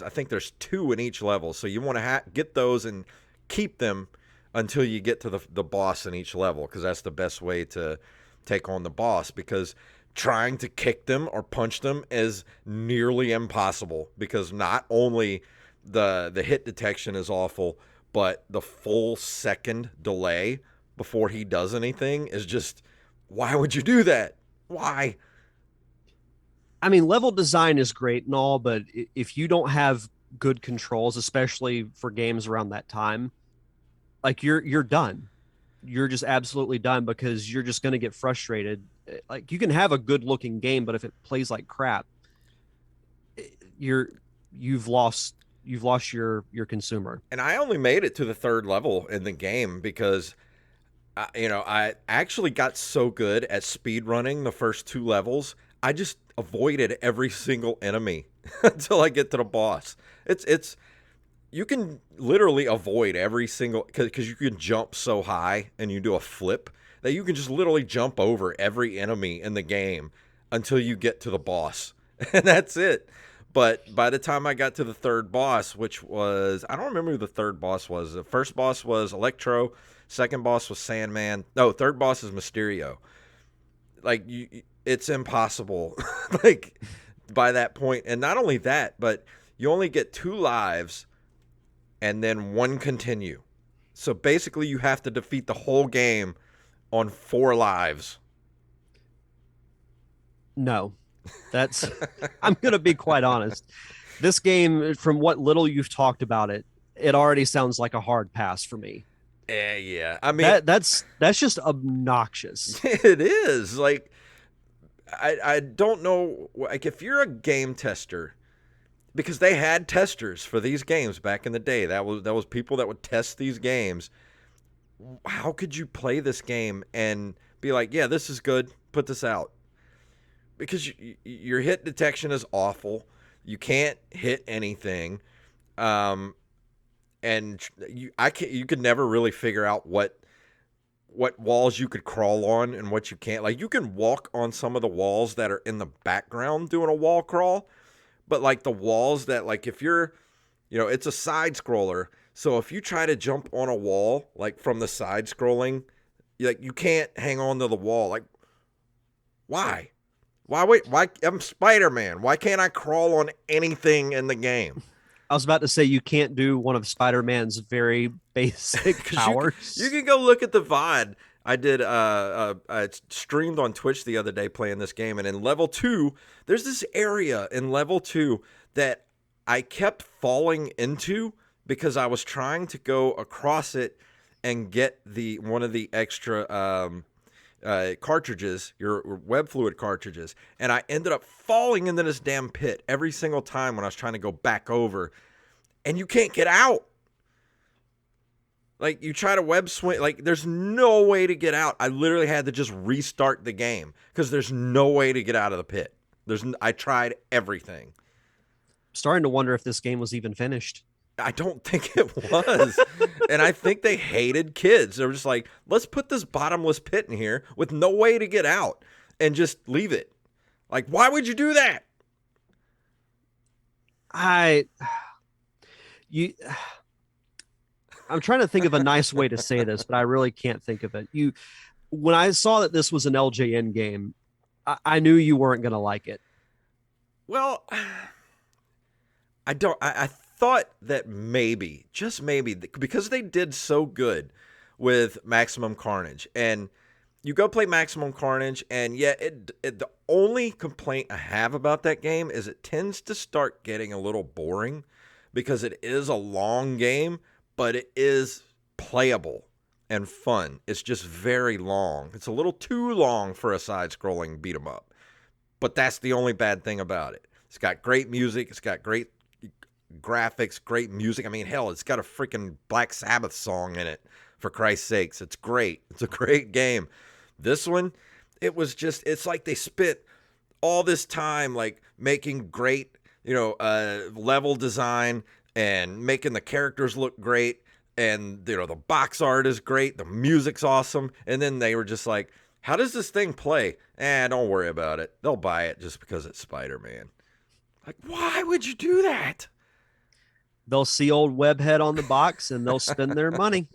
think there's 2 in each level, so you want to get those and keep them until you get to the boss in each level, because that's the best way to take on the boss, because trying to kick them or punch them is nearly impossible, because not only the hit detection is awful, but the full second delay before he does anything is just, why would you do that? Why? I mean, level design is great and all, but if you don't have good controls, especially for games around that time, like you're done. You're just absolutely done because you're just going to get frustrated. Like, you can have a good looking game, but if it plays like crap, you've lost your consumer. And I only made it to the 3rd level in the game because I actually got so good at speed running the first 2 levels, I just avoided every single enemy until I get to the boss. It's you can literally avoid every single, because you can jump so high and you do a flip that you can just literally jump over every enemy in the game until you get to the boss. And that's it. But by the time I got to the 3rd boss, which was, I don't remember who the 3rd boss was. The first boss was Electro. Second boss was Sandman. No, 3rd boss is Mysterio. Like, it's impossible, like, by that point. And not only that, but you only get 2 lives and then 1 continue. So basically you have to defeat the whole game on 4 lives. No, I'm going to be quite honest. This game, from what little you've talked about it, it already sounds like a hard pass for me. Yeah. I mean, that's just obnoxious. It is. Like, I don't know, like, if you're a game tester, because they had testers for these games back in the day. That was people that would test these games. How could you play this game and be like, yeah, this is good, put this out? Because your hit detection is awful. You can't hit anything. And you could never really figure out what walls you could crawl on and what you can't. Like, you can walk on some of the walls that are in the background doing a wall crawl, but like the walls that, like, if you're, it's a side scroller. So if you try to jump on a wall, like from the side scrolling, you can't hang on to the wall. Like, why? Why? I'm Spider-Man. Why can't I crawl on anything in the game? I was about to say, you can't do one of Spider-Man's very basic powers. You can go look at the VOD. I did. I streamed on Twitch the other day playing this game, and in level 2, there's this area in level 2 that I kept falling into because I was trying to go across it and get one of the extra cartridges, your web fluid cartridges, and I ended up falling into this damn pit every single time when I was trying to go back over, and you can't get out. Like, you try to web swing, like, there's no way to get out. I literally had to just restart the game because there's no way to get out of the pit. I tried everything. Starting to wonder if this game was even finished. I don't think it was. And I think they hated kids. They were just like, let's put this bottomless pit in here with no way to get out and just leave it. Like, why would you do that? I'm trying to think of a nice way to say this, but I really can't think of it. When I saw that this was an LJN game, I knew you weren't going to like it. Well, I thought that maybe, just maybe, because they did so good with Maximum Carnage, and you go play Maximum Carnage, and yeah, the only complaint I have about that game is it tends to start getting a little boring because it is a long game, but it is playable and fun. It's just very long. It's a little too long for a side-scrolling beat-em-up, but that's the only bad thing about it. It's got great music. It's got great graphics, great music. I mean, hell, it's got a freaking Black Sabbath song in it, for Christ's sakes. It's great. It's a great game. This one, it's like they spent all this time like making great, level design and making the characters look great, and the box art is great, the music's awesome, and then they were just like, how does this thing play? Don't worry about it. They'll buy it just because it's Spider-Man. Like, why would you do that? They'll see old Webhead on the box and they'll spend their money.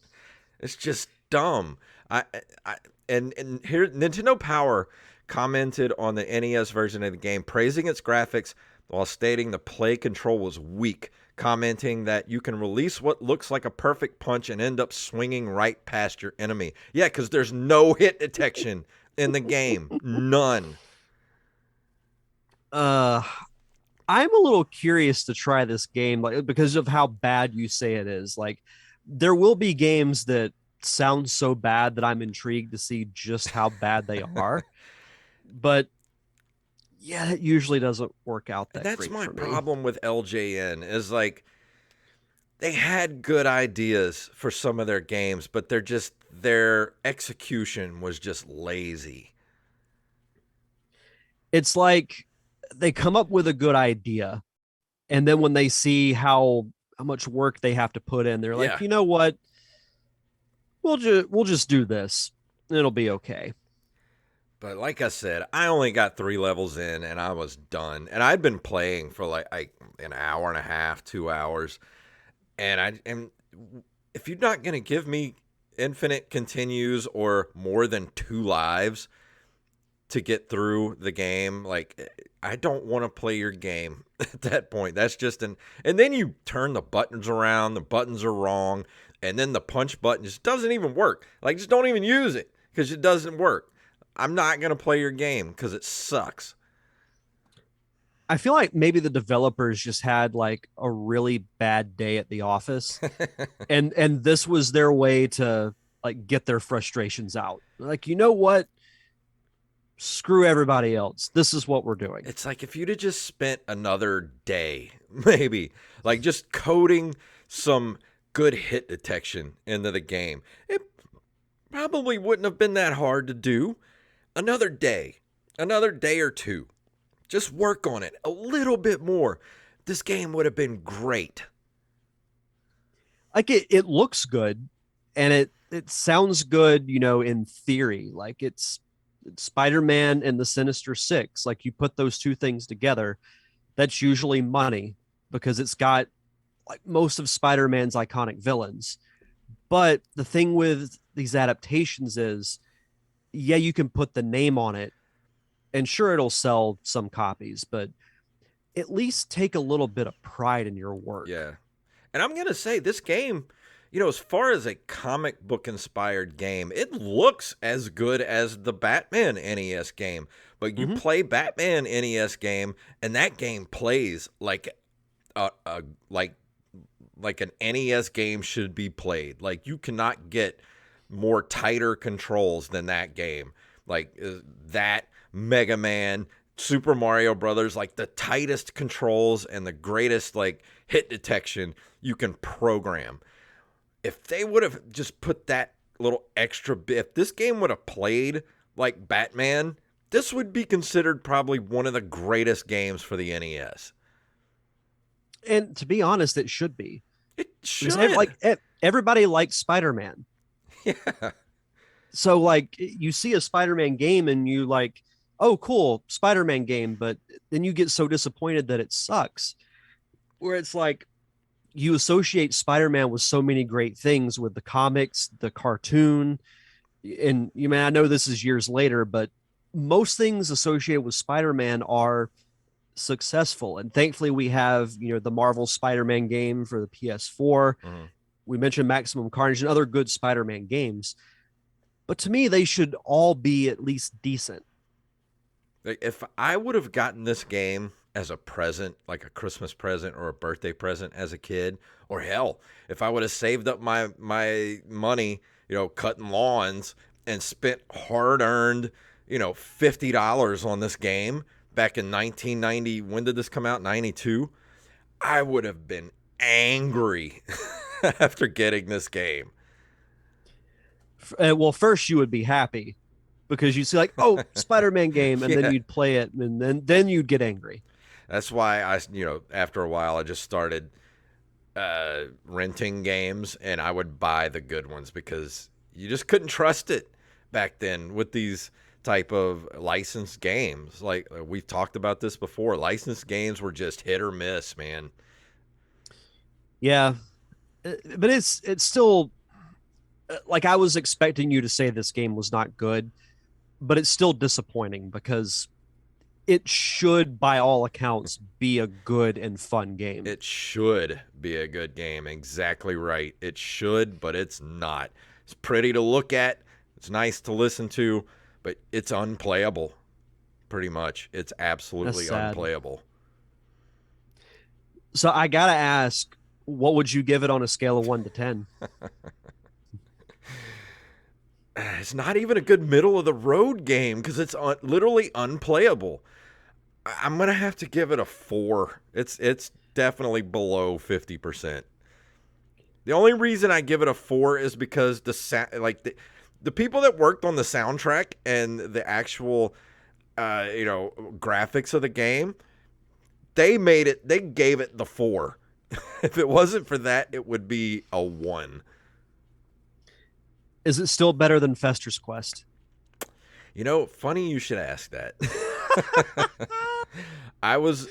It's just dumb. And here, Nintendo Power commented on the NES version of the game, praising its graphics while stating the play control was weak, commenting that you can release what looks like a perfect punch and end up swinging right past your enemy. Yeah, because there's no hit detection in the game. None. I'm a little curious to try this game, like, because of how bad you say it is. Like, there will be games that sound so bad that I'm intrigued to see just how bad they are. But yeah, it usually doesn't work out that That's great my for me. problem with LJN is like they had good ideas for some of their games, but their execution was just lazy. It's like they come up with a good idea, and then when they see how much work they have to put in, they're like, you know what? We'll just do this. It'll be okay. But like I said, I only got 3 levels in and I was done. And I'd been playing for like an hour and a half, 2 hours. And if you're not going to give me infinite continues or more than 2 lives to get through the game, like, I don't want to play your game at that point. That's just and then you turn the buttons around, the buttons are wrong, and then the punch button just doesn't even work. Like, just don't even use it because it doesn't work. I'm not going to play your game because it sucks. I feel like maybe the developers just had like a really bad day at the office and this was their way to like get their frustrations out. Like, you know what? Screw everybody else. This is what we're doing. It's like if you'd have just spent another day, maybe, like just coding some good hit detection into the game, it probably wouldn't have been that hard to do. Another day or two. Just work on it a little bit more. This game would have been great. Like, it looks good and it sounds good, in theory. Like, it's Spider-Man and the Sinister Six. Like, you put those two things together, that's usually money because it's got like most of Spider-Man's iconic villains. But the thing with these adaptations is, yeah, you can put the name on it and sure, it'll sell some copies, but at least take a little bit of pride in your work. Yeah. And I'm going to say this game, as far as a comic book inspired game, it looks as good as the Batman NES game. But you play Batman NES game and that game plays like like an NES game should be played. Like, you cannot get more tighter controls than that game. Like that Mega Man, Super Mario Brothers, like the tightest controls and the greatest like hit detection you can program. if they would have just put that little extra bit, if this game would have played like Batman, this would be considered probably one of the greatest games for the NES. And to be honest, it should be. It should. Everybody likes Spider-Man. Yeah. So like you see a Spider-Man game and you like, oh, cool, Spider-Man game, but then you get so disappointed that it sucks. Where it's like you associate Spider-Man with so many great things, with the comics, the cartoon, and you I know this is years later, but most things associated with Spider-Man are successful. And thankfully we have, the Marvel Spider-Man game for the PS4. Mm-hmm. We mentioned Maximum Carnage and other good Spider-Man games. But to me, they should all be at least decent. If I would have gotten this game as a present, like a Christmas present or a birthday present as a kid, or hell, if I would have saved up my money, cutting lawns and spent hard-earned, $50 on this game back in 1990, when did this come out? 92? I would have been angry after getting this game. Well, first you would be happy because you'd see like, oh, Spider-Man game, and then you'd play it, and then you'd get angry. That's why after a while I just started renting games, and I would buy the good ones because you just couldn't trust it back then with these type of licensed games. Like we've talked about this before, licensed games were just hit or miss, man. Yeah, but it's still like I was expecting you to say this game was not good, but it's still disappointing because it should, by all accounts, be a good and fun game. It should be a good game. Exactly right. It should, but it's not. It's pretty to look at. It's nice to listen to, but it's unplayable. Pretty much. It's absolutely unplayable. So I got to ask, what would you give it on a scale of 1 to 10? It's not even a good middle of the road game because it's literally unplayable. I'm going to have to give it a 4. It's definitely below 50%. The only reason I give it a 4 is because the people that worked on the soundtrack and the actual graphics of the game, they gave it the 4. If it wasn't for that, it would be a 1. Is it still better than Fester's Quest? Funny you should ask that. I was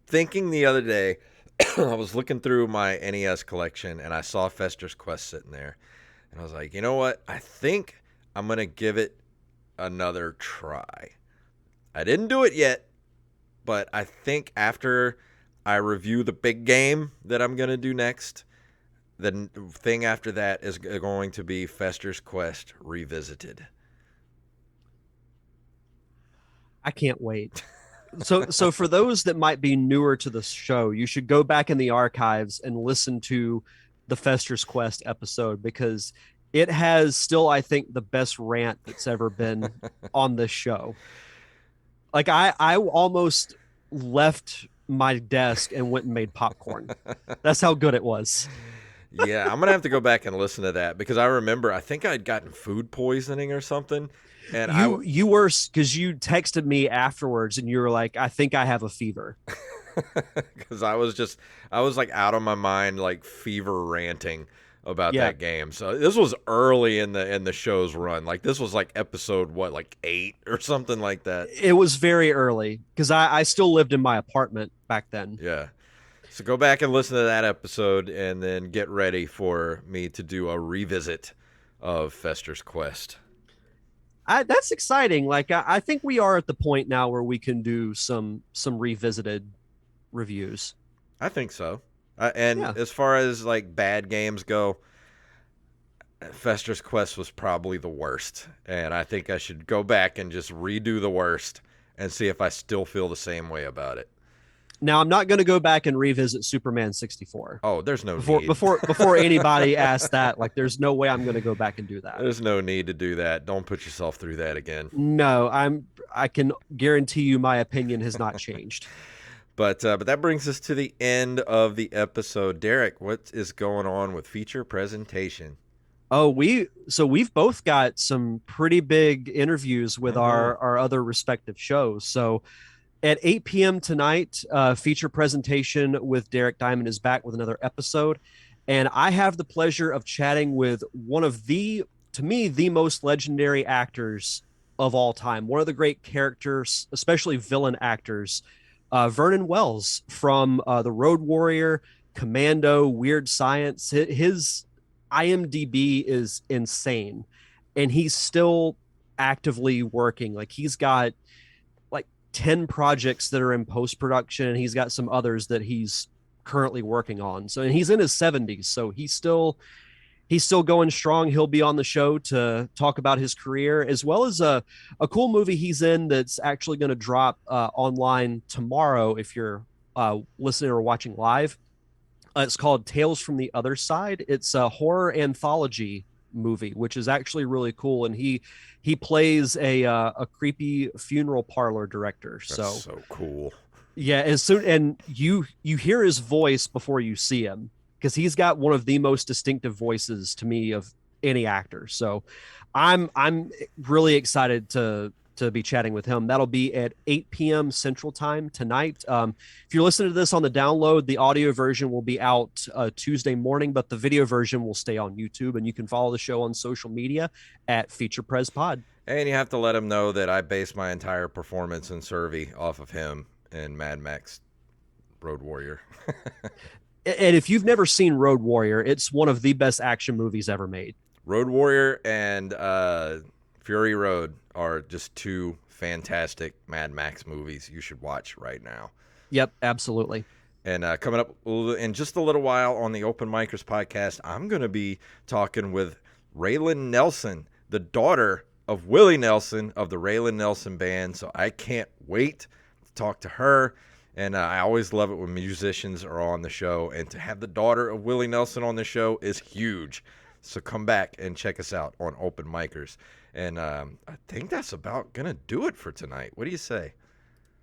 thinking the other day, I was looking through my NES collection and I saw Fester's Quest sitting there. And I was like, you know what? I think I'm going to give it another try. I didn't do it yet, but I think after I review the big game that I'm going to do next, the thing after that is going to be Fester's Quest Revisited. I can't wait. So for those that might be newer to the show, you should go back in the archives and listen to the Fester's Quest episode because it has still, I think, the best rant that's ever been on this show. Like I almost left my desk and went and made popcorn. That's how good it was. Yeah, I'm going to have to go back and listen to that because I remember, I think I'd gotten food poisoning or something. And you were, because you texted me afterwards and you were like, I think I have a fever. Because I was like out of my mind, like fever ranting about that game. So this was early in the show's run. Like this was like episode, like 8 or something like that. It was very early because I still lived in my apartment back then. Yeah. So go back and listen to that episode and then get ready for me to do a revisit of Fester's Quest. That's exciting. Like I think we are at the point now where we can do some revisited reviews. I think so. As far as like bad games go, Fester's Quest was probably the worst. And I think I should go back and just redo the worst and see if I still feel the same way about it. Now, I'm not going to go back and revisit Superman 64. Oh, there's no need. Before anybody asks that, like, there's no way I'm going to go back and do that. There's no need to do that. Don't put yourself through that again. No, I can guarantee you my opinion has not changed. But that brings us to the end of the episode. Derek, what is going on with feature presentation? Oh, we've both got some pretty big interviews with our other respective shows. So at 8 p.m. tonight, feature presentation with Derek Diamond is back with another episode. And I have the pleasure of chatting with one of to me, the most legendary actors of all time. One of the great characters, especially villain actors, Vernon Wells from The Road Warrior, Commando, Weird Science. His IMDb is insane, and he's still actively working. Like he's got like 10 projects that are in post-production, and he's got some others that he's currently working on. So, and he's in his 70s, so he's still going strong. He'll be on the show to talk about his career, as well as a cool movie he's in that's actually going to drop online tomorrow if you're listening or watching live. It's called Tales from the Other Side. It's a horror anthology movie, which is actually really cool. And he plays a creepy funeral parlor director. That's so cool. Yeah, and you hear his voice before you see him, because he's got one of the most distinctive voices to me of any actor. So I'm really excited to be chatting with him. That'll be at 8 p.m. Central Time tonight. If you're listening to this on the download, the audio version will be out Tuesday morning, but the video version will stay on YouTube, and you can follow the show on social media at Feature Pres Pod. And you have to let him know that I base my entire performance in Survey off of him in Mad Max Road Warrior. And if you've never seen Road Warrior, it's one of the best action movies ever made. Road Warrior and Fury Road are just two fantastic Mad Max movies you should watch right now. Yep, absolutely. And coming up in just a little while on the Open Micers podcast, I'm going to be talking with Raylan Nelson, the daughter of Willie Nelson of the Raylan Nelson Band. So I can't wait to talk to her. And I always love it when musicians are on the show. And to have the daughter of Willie Nelson on the show is huge. So come back and check us out on Open Micers. And I think that's about going to do it for tonight. What do you say?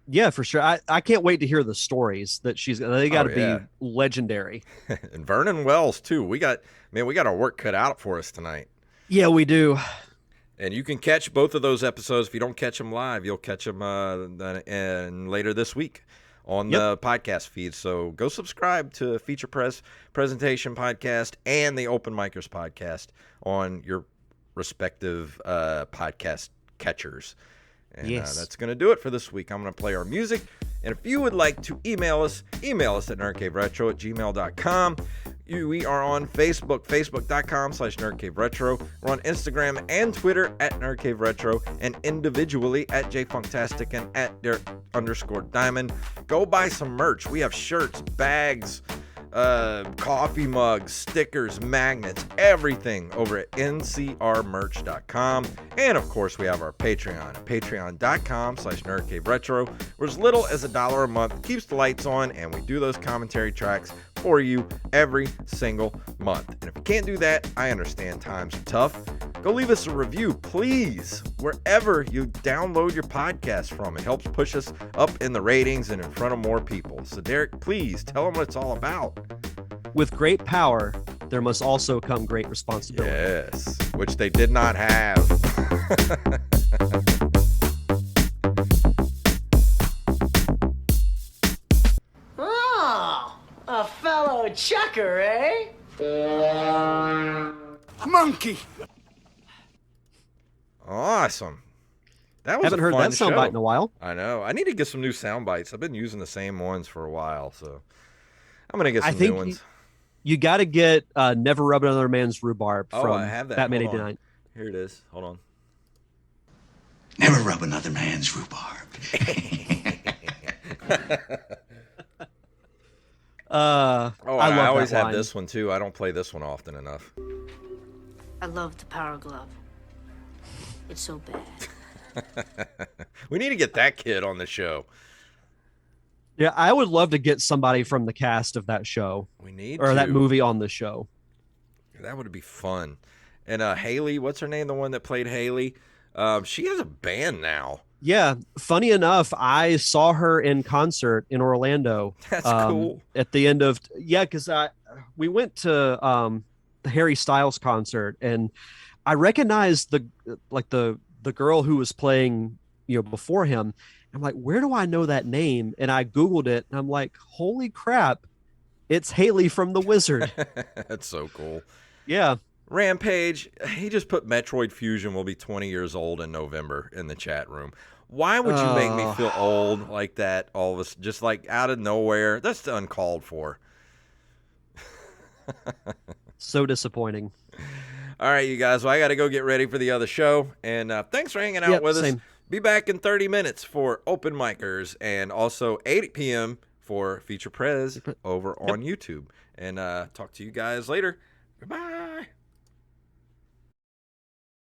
Yeah, for sure. I can't wait to hear the stories that they got to be legendary. And Vernon Wells, too. We got our work cut out for us tonight. Yeah, we do. And you can catch both of those episodes. If you don't catch them live, you'll catch them later this week on the podcast feed. So go subscribe to Feature Presentation Podcast and the Open Micers podcast on your respective podcast catchers. And that's going to do it for this week. I'm going to play our music. And if you would like to email us at nerdcaveretro@gmail.com. We are on Facebook, facebook.com/nerdcaveretro. We're on Instagram and Twitter at nerdcaveretro, and individually at jfunktastic and at Derek_Diamond. Go buy some merch. We have shirts, bags, coffee mugs, stickers, magnets, everything over at ncrmerch.com. And of course, we have our Patreon, patreon.com/nerdcaveretro, where as little as $1 a month keeps the lights on, and we do those commentary tracks for you every single month. And if you can't do that, I understand times are tough. Go leave us a review, please, wherever you download your podcast from. It helps push us up in the ratings and in front of more people. So, Derek, please tell them what it's all about. With great power, there must also come great responsibility. Yes, which they did not have. Oh, a fellow chucker, eh? Monkey! Awesome. That was Haven't heard that soundbite in a while. I know. I need to get some new sound bites. I've been using the same ones for a while, so I'm going to get some new ones. You got to get Never Rub Another Man's Rhubarb from I have that. Batman 89. Here it is. Hold on. Never rub another man's rhubarb. I always have this one too. I don't play this one often enough. I love the Power Glove. It's so bad. We need to get that kid on the show. Yeah, I would love to get somebody from the cast of that show. That movie on the show. That would be fun. And Haley, what's her name? The one that played Haley. She has a band now. Yeah, funny enough, I saw her in concert in Orlando. That's cool. At the end of because we went to the Harry Styles concert, and I recognized the girl who was playing before him. I'm like, where do I know that name? And I Googled it, and I'm like, holy crap, it's Haley from The Wizard. That's so cool. Yeah. Rampage, he just put Metroid Fusion will be 20 years old in November in the chat room. Why would you make me feel old like that all of us, just like out of nowhere? That's uncalled for. So disappointing. All right, you guys. Well, I got to go get ready for the other show. And thanks for hanging out with us. Be back in 30 minutes for Open Micers and also 8 p.m. for Feature Prez over on YouTube. And talk to you guys later. Goodbye.